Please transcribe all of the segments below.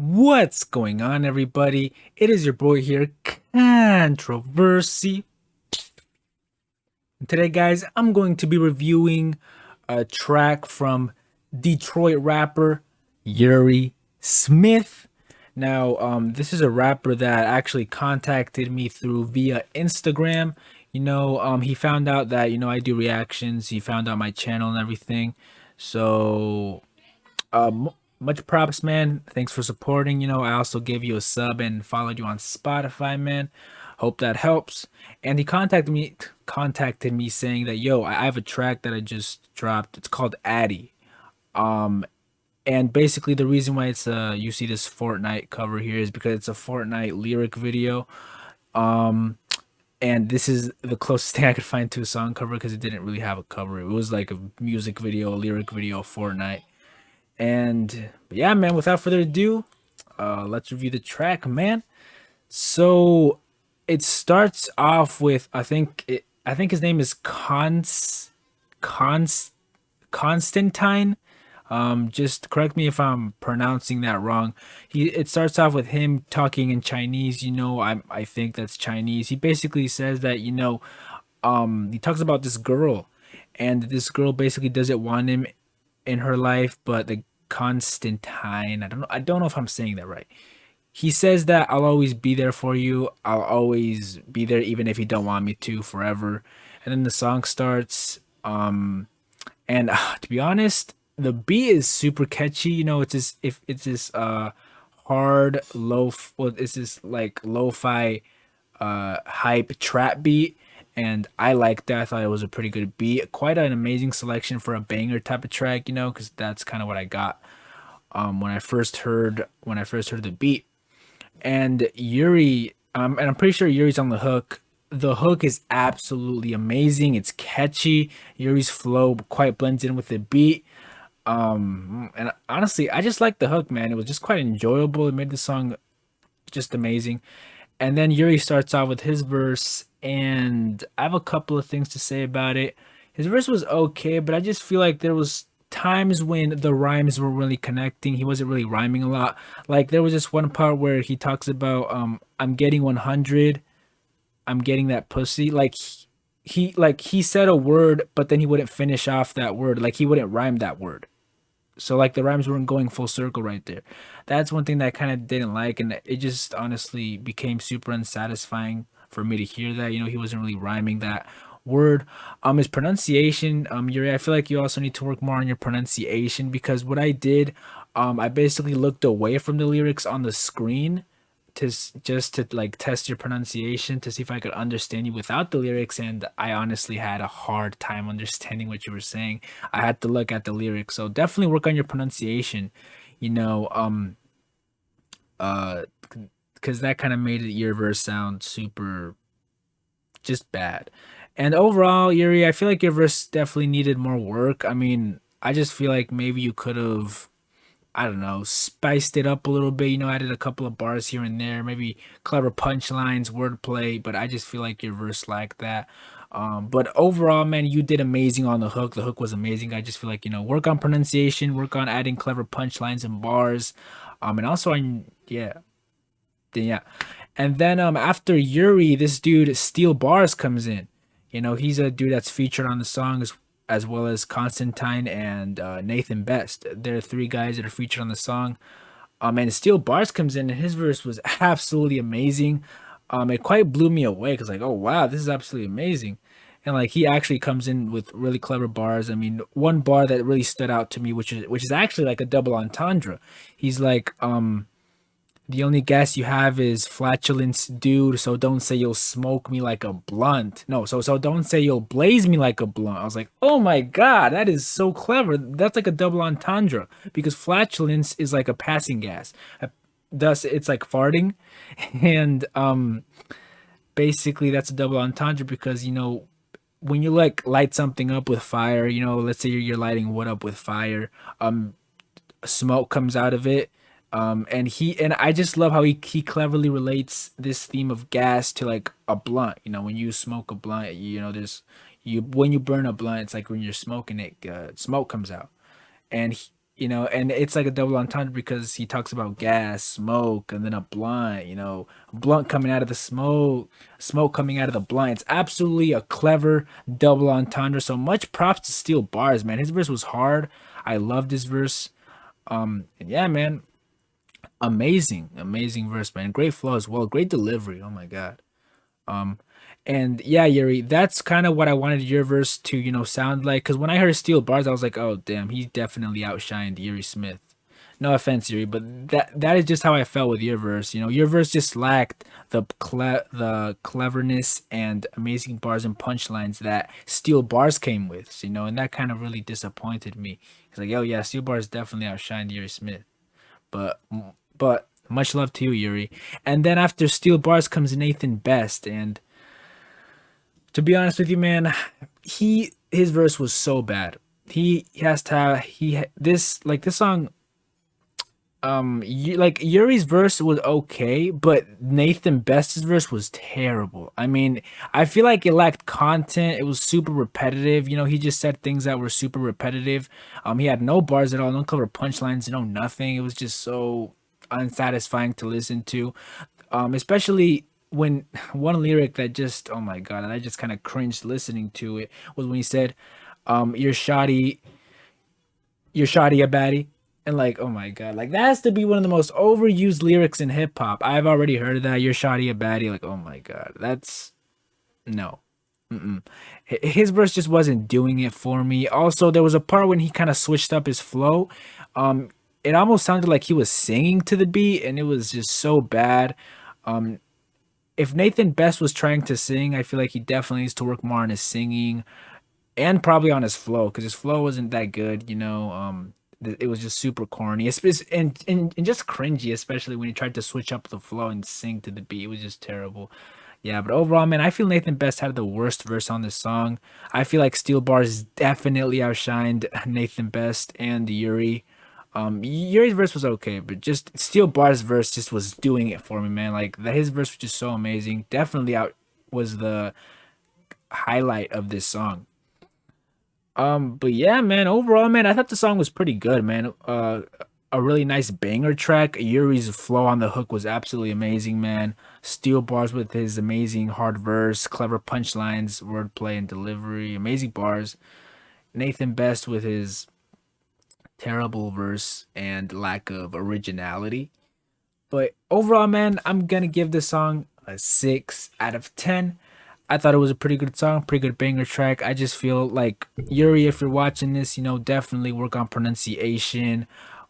What's going on, everybody? It is your boy here, Controversy. And today, guys, I'm going to be reviewing a track from Detroit rapper Yuri Smith. Now, this is a rapper that actually contacted me through via Instagram. He found out that I do reactions. He found out my channel and everything. So much props, man. Thanks for supporting. I also gave you a sub and followed you on Spotify, man. Hope that helps. And he contacted me saying that, yo, I have a track that I just dropped. It's called Addy. Um and basically the reason why it's you see this Fortnite cover here is because it's a Fortnite lyric video. Um and this is the closest thing I could find to a song cover because it didn't really have a cover. It was like a music video, a lyric video of Fortnite. And yeah, man, without further ado, let's review the track, man. So it starts off with I think his name is Const Constantine. Just correct me if I'm pronouncing that wrong. It starts off with him talking in Chinese. I think that's Chinese. He basically says that he talks about this girl, and this girl basically doesn't want him in her life, but the Constantine, I don't know if I'm saying that right. He says that I'll always be there for you. I'll always be there even if you don't want me to forever. And then the song starts. And to be honest, the beat is super catchy. It's this hard well, it's this like lo-fi hype trap beat, and I liked that. I thought it was a pretty good beat, quite an amazing selection for a banger type of track, because that's kind of what I got when I first heard the beat. And Yuri, and I'm pretty sure Yuri's on the hook. The hook is absolutely amazing. It's catchy. Yuri's flow quite blends in with the beat. And honestly, I just like the hook, man. It was just quite enjoyable. It made the song just amazing. And then Yuri starts off with his verse, and I have a couple of things to say about it. His verse was okay, but I just feel like there was times when the rhymes were really connecting. He wasn't really rhyming a lot. Like there was this one part where he talks about I'm getting 100, I'm getting that pussy. Like he said a word, but then he wouldn't finish off that word. Like he wouldn't rhyme that word. So like the rhymes weren't going full circle right there. That's one thing that I kind of didn't like, and it just honestly became super unsatisfying for me to hear that. He wasn't really rhyming that word. His pronunciation, Yuri, I feel like you also need to work more on your pronunciation, because what I did, I basically looked away from the lyrics on the screen just to like test your pronunciation to see if I could understand you without the lyrics, and I honestly had a hard time understanding what you were saying. I had to look at the lyrics. So definitely work on your pronunciation, you know, uh because that kind of made your verse sound super just bad. And overall, Yuri, I feel like your verse definitely needed more work. I mean, I just feel like maybe you could have, I don't know, spiced it up a little bit, added a couple of bars here and there, maybe clever punchlines, wordplay, but I just feel like your verse lacked that. But overall, man, you did amazing on the hook. The hook was amazing. I just feel like, work on pronunciation, work on adding clever punchlines and bars. And also on, yeah. And then after Yuri, this dude Steel Bars comes in. He's a dude that's featured on the song as well as Constantine and Nathan Best. They're three guys that are featured on the song. And Steel Bars comes in, and his verse was absolutely amazing. It quite blew me away because like, oh wow, this is absolutely amazing. And like he actually comes in with really clever bars. I mean, one bar that really stood out to me, which is actually like a double entendre. He's like, the only gas you have is flatulence, dude. So don't say you'll smoke me like a blunt. No, so don't say you'll blaze me like a blunt. I was like, oh my god, that is so clever. That's like a double entendre because flatulence is like a passing gas. Thus, it's like farting, and basically that's a double entendre because when you like light something up with fire, let's say you're lighting wood up with fire, smoke comes out of it. And I just love how he cleverly relates this theme of gas to like a blunt. When you smoke a blunt, there's you when you burn a blunt, it's like when you're smoking it, smoke comes out. And and it's like a double entendre because he talks about gas, smoke, and then a blunt, a blunt coming out of the smoke, smoke coming out of the blunt. It's absolutely a clever double entendre. So much props to Steel Bars, man. His verse was hard. I loved his verse. And yeah, man, amazing, amazing verse, man. Great flow as well. Great delivery. Oh my god. Um, and yeah, Yuri, that's kind of what I wanted your verse to, sound like. Because when I heard Steel Bars, I was like, oh damn, he definitely outshined Yuri Smith. No offense, Yuri, but that is just how I felt with your verse. Your verse just lacked the cleverness and amazing bars and punchlines that Steel Bars came with. And that kind of really disappointed me. It's like, oh yeah, Steel Bars definitely outshined Yuri Smith. But but much love to you, Yuri. And then after Steel Bars comes Nathan Best, and to be honest with you, man, his verse was so bad. He has to have this song. Yuri's verse was okay, but Nathan Best's verse was terrible. I mean, I feel like it lacked content. It was super repetitive. He just said things that were super repetitive. He had no bars at all, no clever punchlines, no nothing. It was just so unsatisfying to listen to. Especially when one lyric that just, oh my god, and I just kind of cringed listening to it was when he said, you're shoddy a baddie. And like, oh my god, like that has to be one of the most overused lyrics in hip hop. I've already heard of that. You're shoddy a baddie. Like, oh my god, that's no. Mm-mm. His verse just wasn't doing it for me. Also, there was a part when he kind of switched up his flow. It almost sounded like he was singing to the beat, and it was just so bad. If Nathan Best was trying to sing, I feel like he definitely needs to work more on his singing and probably on his flow because his flow wasn't that good. It was just super corny, and just cringy, especially when he tried to switch up the flow and sing to the beat. It was just terrible. Yeah, but overall, man, I feel Nathan Best had the worst verse on this song. I feel like Steel Bars definitely outshined Nathan Best and Yuri. Yuri's verse was okay, but just Steel Bars' verse just was doing it for me, man. Like his verse was just so amazing. Definitely out was the highlight of this song. But yeah, man, overall, man, I thought the song was pretty good, man. A really nice banger track. Yuri's flow on the hook was absolutely amazing, man. Steel Bars with his amazing hard verse, clever punchlines, wordplay, and delivery, amazing bars. Nathan Best with his terrible verse and lack of originality. But overall, man, I'm gonna give this song a 6 out of 10. I thought it was a pretty good song, pretty good banger track. I just feel like Yuri, if you're watching this, definitely work on pronunciation.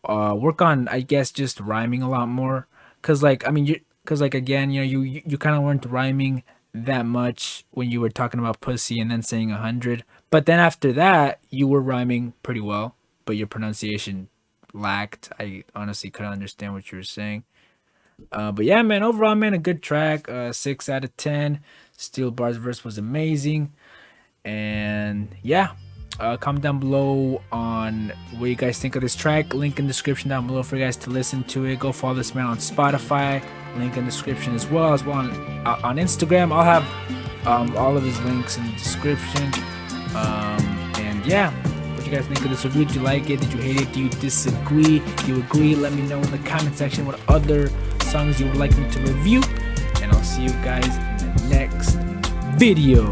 Work on, I guess, just rhyming a lot more. Cause like, I mean, cause like again, you kind of weren't rhyming that much when you were talking about pussy and then saying 100. But then after that, you were rhyming pretty well, but your pronunciation lacked. I honestly couldn't understand what you were saying. But yeah, man, overall, man, a good track. 6 out of 10. Steel Bars verse was amazing. And yeah, comment down below on what you guys think of this track. Link in the description down below for you guys to listen to it. Go follow this man on Spotify. Link in the description as well on Instagram. I'll have all of his links in the description. And yeah, what you guys think of this review? Did you like it? Did you hate it? Do you disagree? Do you agree? Let me know in the comment section what other songs you would like me to review. And I'll see you guys in the next video.